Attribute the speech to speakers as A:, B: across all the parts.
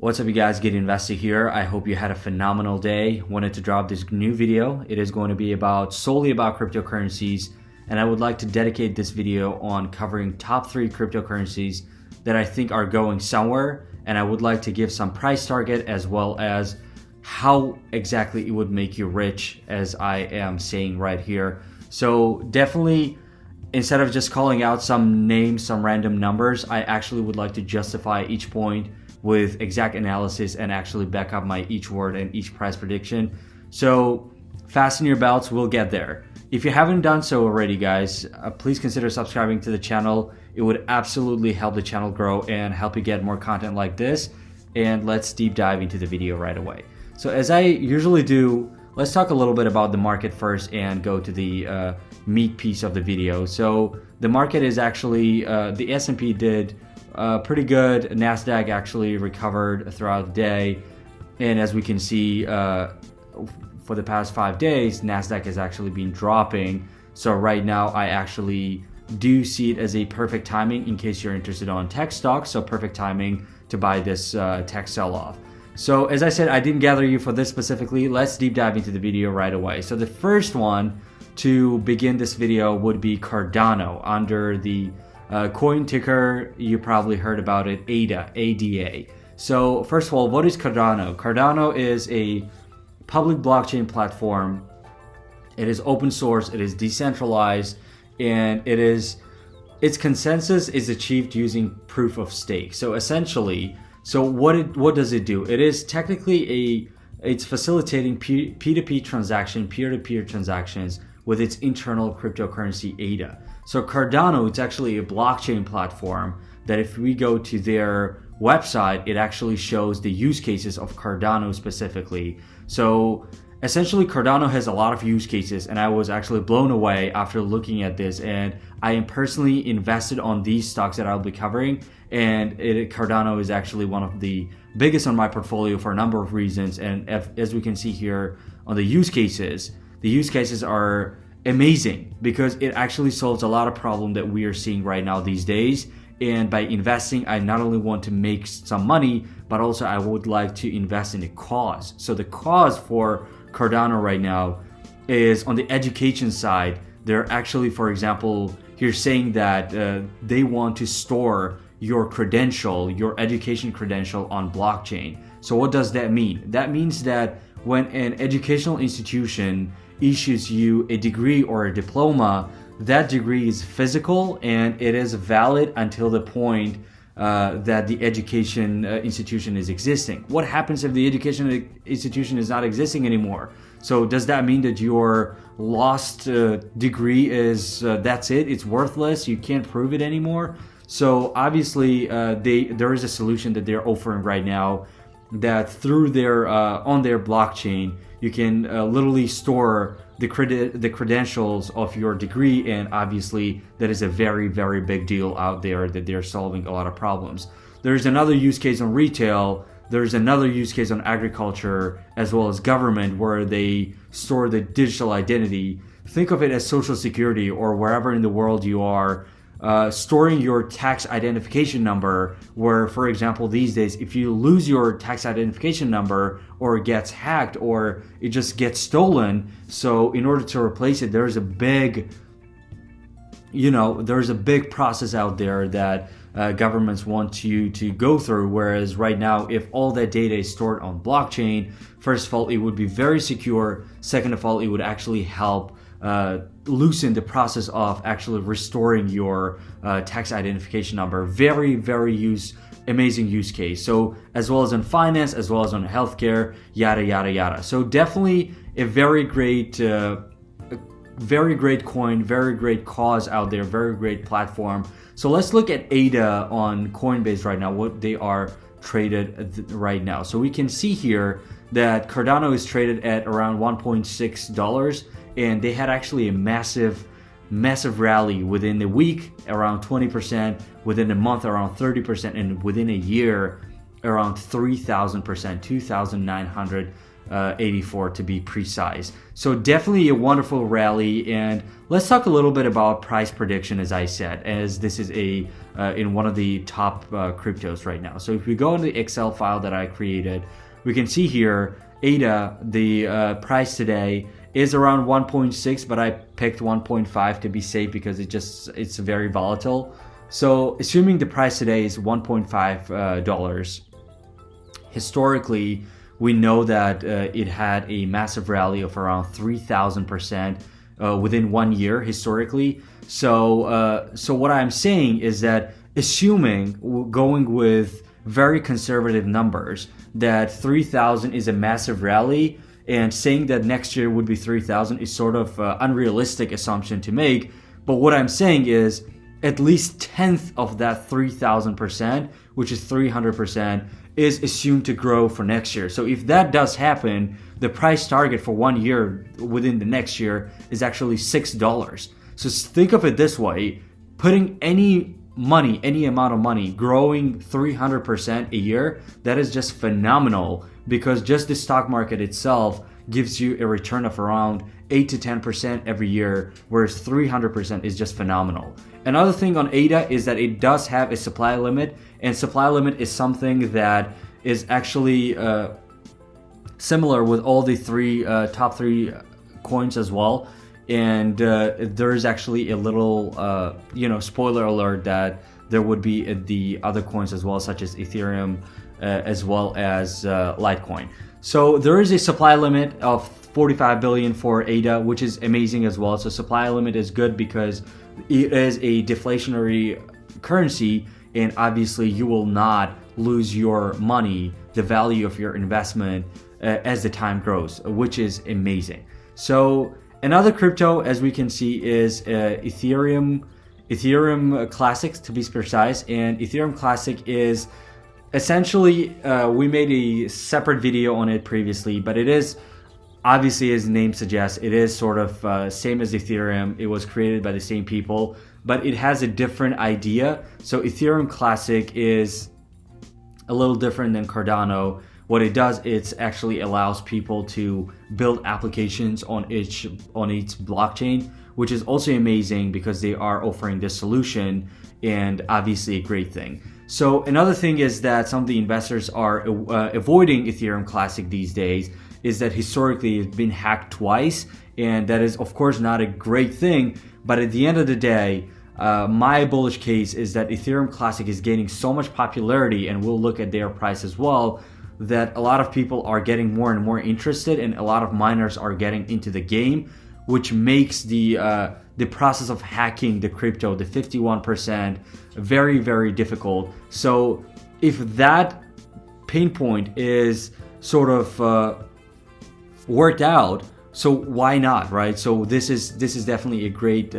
A: What's up, you guys? Get Invested here. I hope you had a phenomenal day. Wanted to drop this new video. It is going to be solely about cryptocurrencies, and I would like to dedicate this video on covering top 3 cryptocurrencies that I think are going somewhere, and I would like to give some price target as well as how exactly it would make you rich, as I am saying right here. So definitely, instead of just calling out some names, some random numbers, I actually would like to justify each point with exact analysis and actually back up my each word and each price prediction. So fasten your belts, we'll get there. If you haven't done so already, guys, please consider subscribing to the channel. It would absolutely help the channel grow and help you get more content like this. And let's deep dive into the video right away. So as I usually do, let's talk a little bit about the market first and go to the meat piece of the video. So the market is actually, the S&P did pretty good. NASDAQ actually recovered throughout the day. And as we can see, for the past 5 days, NASDAQ has actually been dropping. So right now, I actually do see it as a perfect timing in case you're interested on tech stocks. So perfect timing to buy this tech sell-off. So as I said, I didn't gather you for this specifically. Let's deep dive into the video right away. So the first one to begin this video would be Cardano under the coin ticker. You probably heard about it, ADA, ADA. So first of all, what is Cardano? Cardano is a public blockchain platform. It is open source, it is decentralized, and its consensus is achieved using proof of stake. So essentially, what does it do? It is technically it's facilitating P2P transaction, peer-to-peer transactions with its internal cryptocurrency ADA. So Cardano, it's actually a blockchain platform that if we go to their website, it actually shows the use cases of Cardano specifically. So essentially Cardano has a lot of use cases, and I was actually blown away after looking at this, and I am personally invested on these stocks that I'll be covering, and Cardano is actually one of the biggest on my portfolio for a number of reasons. And as we can see here on the use cases are amazing because it actually solves a lot of problem that we are seeing right now these days. And by investing, I not only want to make some money, but also I would like to invest in a cause. So the cause for Cardano right now is on the education side. They're actually, for example, here saying that they want to store your credential, your education credential on blockchain. So what does that mean? That means that when an educational institution issues you a degree or a diploma, that degree is physical and it is valid until the point that the education institution is existing. What happens if the education institution is not existing anymore? So does that mean that your lost degree is that's it? It's worthless. You can't prove it anymore. So obviously there is a solution that they're offering right now that through their on their blockchain you can literally store the credentials of your degree, and obviously that is a very, very big deal out there that they're solving a lot of problems. There's another use case on retail, there's another use case on agriculture, as well as government, where they store the digital identity. Think of it as Social Security or wherever in the world you are, storing your tax identification number, where, for example, these days, if you lose your tax identification number or it gets hacked or it just gets stolen, so in order to replace it, there's a big process out there that governments want you to go through. Whereas right now, if all that data is stored on blockchain, first of all, it would be very secure. Second of all, it would actually help loosen the process of actually restoring your tax identification number. Very, very amazing use case. So as well as on finance, as well as on healthcare, yada, yada, yada. So definitely a very great coin, very great cause out there, very great platform. So let's look at ADA on Coinbase right now, what they are traded right now. So we can see here that Cardano is traded at around $1.6, and they had actually a massive rally within a week, around 20%, within a month around 30%, and within a year around 3,000%, 2,900 84 to be precise. So definitely a wonderful rally. And let's talk a little bit about price prediction, as I said, as this is a in one of the top cryptos right now. So if we go into the Excel file that I created, we can see here ADA, the price today is around 1.6, but I picked 1.5 to be safe because it's very volatile. So assuming the price today is $1.5, historically, we know that it had a massive rally of around 3,000% within 1 year historically. So what I'm saying is that assuming, going with very conservative numbers, that 3,000 is a massive rally, and saying that next year would be 3,000 is sort of unrealistic assumption to make. But what I'm saying is at least 10th of that 3,000%, which is 300%, is assumed to grow for next year. So if that does happen, the price target for 1 year within the next year is actually $6. So think of it this way: putting any money, any amount of money, growing 300% a year, that is just phenomenal, because just the stock market itself gives you a return of around 8 to 10% every year, whereas 300% is just phenomenal. Another thing on ADA is that it does have a supply limit, and supply limit is something that is actually similar with all the top three coins as well. And there is actually a little, spoiler alert that there would be the other coins as well, such as Ethereum, as well as Litecoin. So there is a supply limit of 45 billion for ADA, which is amazing as well. So supply limit is good because it is a deflationary currency, and obviously you will not lose your money, the value of your investment, as the time grows, which is amazing. So another crypto, as we can see, is Ethereum Classic, to be precise. And Ethereum Classic is essentially, we made a separate video on it previously, but it is obviously, as the name suggests, it is sort of same as Ethereum. It was created by the same people, but it has a different idea. So Ethereum Classic is a little different than Cardano. What it does, it actually allows people to build applications on each blockchain, which is also amazing because they are offering this solution, and obviously a great thing. So another thing is that some of the investors are avoiding Ethereum Classic these days, is that historically it's been hacked twice, and that is of course not a great thing. But at the end of the day, my bullish case is that Ethereum Classic is gaining so much popularity, and we'll look at their price as well, that a lot of people are getting more and more interested, and a lot of miners are getting into the game, which makes the process of hacking the crypto, the 51%, very, very difficult. So if that pain point is sort of worked out, so why not, right? So this is definitely a great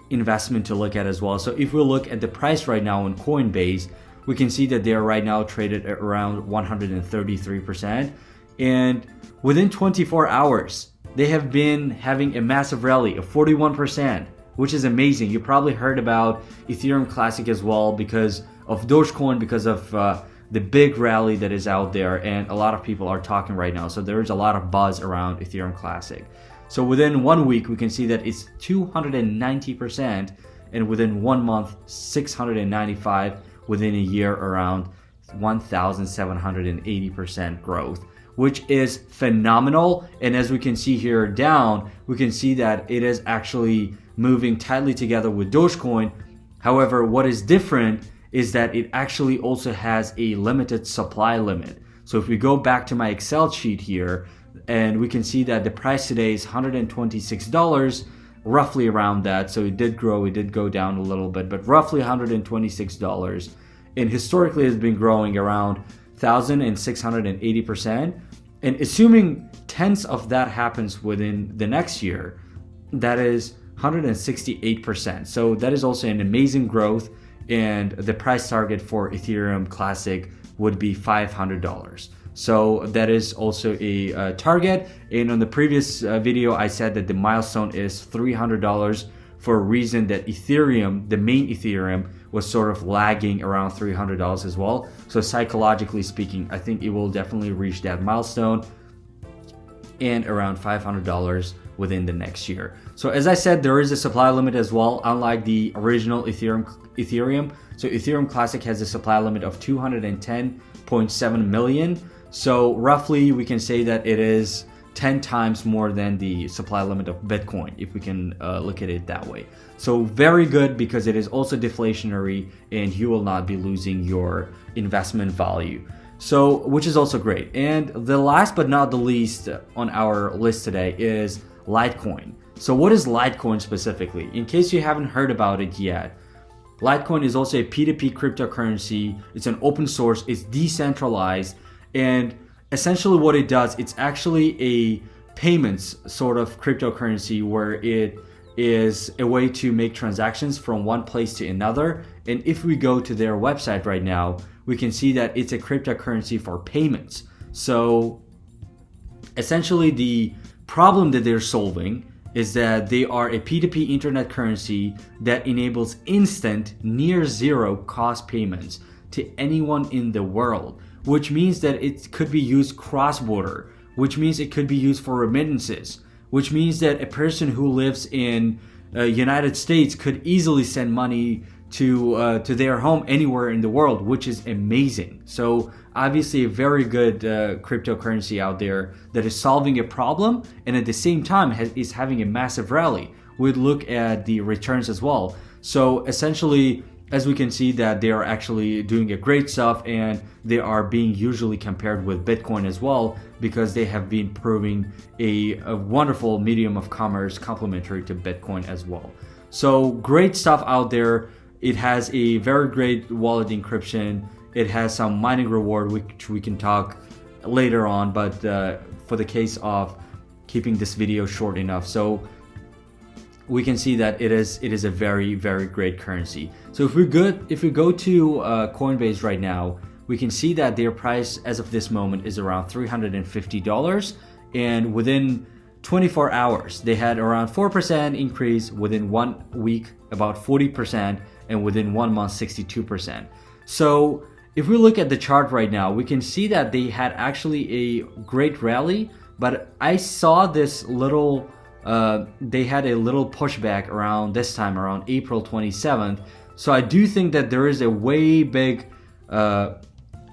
A: investment to look at as well. So if we look at the price right now on Coinbase, we can see that they are right now traded at around 133%, and within 24 hours they have been having a massive rally of 41%, which is amazing. You probably heard about Ethereum Classic as well because of Dogecoin, because of the big rally that is out there, and a lot of people are talking right now. So there is a lot of buzz around Ethereum Classic. So within 1 week, we can see that it's 290%, and within 1 month, 695%, within a year, around 1,780% growth, which is phenomenal. And as we can see here down, we can see that it is actually moving tightly together with Dogecoin. However, what is different is that it actually also has a limited supply limit. So if we go back to my Excel sheet here, and we can see that the price today is $126, roughly around that. So it did grow, it did go down a little bit, but roughly $126. And historically it's been growing around 1,680%. And assuming tenths of that happens within the next year, that is 168%. So that is also an amazing growth. And the price target for Ethereum Classic would be $500. So that is also a target. And on the previous video, I said that the milestone is $300 for a reason that Ethereum, the main Ethereum, was sort of lagging around $300 as well. So psychologically speaking, I think it will definitely reach that milestone and around $500 within the next year. So as I said, there is a supply limit as well, unlike the original Ethereum. So Ethereum Classic has a supply limit of 210.7 million. So roughly we can say that it is 10 times more than the supply limit of Bitcoin, if we can look at it that way. So very good, because it is also deflationary and you will not be losing your investment value. So, which is also great. And the last but not the least on our list today is Litecoin. So what is Litecoin specifically? In case you haven't heard about it yet, Litecoin is also a P2P cryptocurrency. It's an open source, it's decentralized, and essentially what it does, it's actually a payments sort of cryptocurrency where it is a way to make transactions from one place to another. And if we go to their website right now, we can see that it's a cryptocurrency for payments. So essentially the problem that they're solving is that they are a P2P internet currency that enables instant, near zero cost payments to anyone in the world, which means that it could be used cross-border, which means it could be used for remittances, which means that a person who lives in United States could easily send money to their home anywhere in the world, which is amazing. So obviously a very good cryptocurrency out there that is solving a problem and at the same time is having a massive rally. We'd look at the returns as well. So essentially, as we can see, that they are actually doing a great stuff, and they are being usually compared with Bitcoin as well, because they have been proving a wonderful medium of commerce complementary to Bitcoin as well. So great stuff out there. It has a very great wallet encryption. It has some mining reward, which we can talk later on, but for the case of keeping this video short enough. So we can see that it is a very, very great currency. So if we go to Coinbase right now, we can see that their price as of this moment is around $350, and within 24 hours they had around 4% increase, within 1 week about 40%, and within 1 month 62%. So if we look at the chart right now, we can see that they had actually a great rally, but I saw this little they had a little pushback around this time, around April 27th. So I do think that there is a way big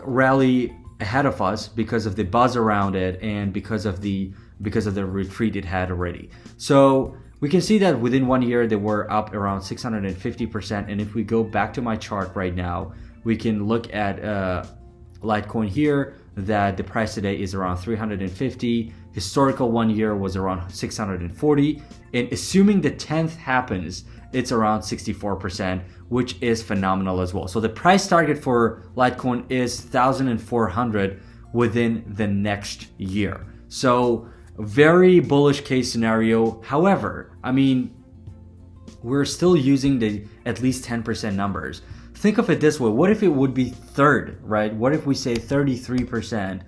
A: rally ahead of us because of the buzz around it and because of the retreat it had already. So we can see that within 1 year they were up around 650%. And if we go back to my chart right now, we can look at Litecoin here, that the price today is around 350. Historical 1 year was around 640, and assuming the 10th happens, it's around 64%, which is phenomenal as well. So the price target for Litecoin is 1,400 within the next year. So very bullish case scenario. However, I mean, we're still using the at least 10% numbers. Think of it this way: what if it would be third, right? What if we say 33%?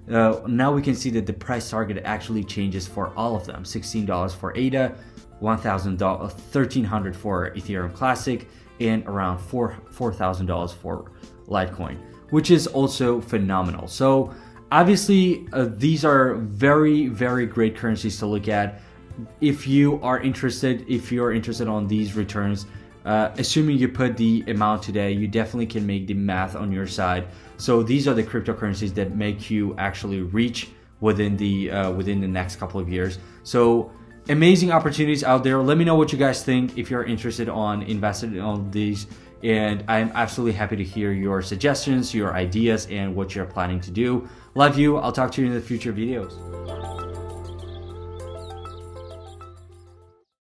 A: Now we can see that the price target actually changes for all of them. $16 for ADA, $1,300 for Ethereum Classic, and around $4,000 for Litecoin, which is also phenomenal. So obviously these are very, very great currencies to look at. If you're interested on these returns, assuming you put the amount today, you definitely can make the math on your side. So these are the cryptocurrencies that make you actually reach within the next couple of years. So amazing opportunities out there. Let me know what you guys think if you're interested on investing on these, and I'm absolutely happy to hear your suggestions, your ideas, and what you're planning to do. Love you. I'll talk to you in the future videos.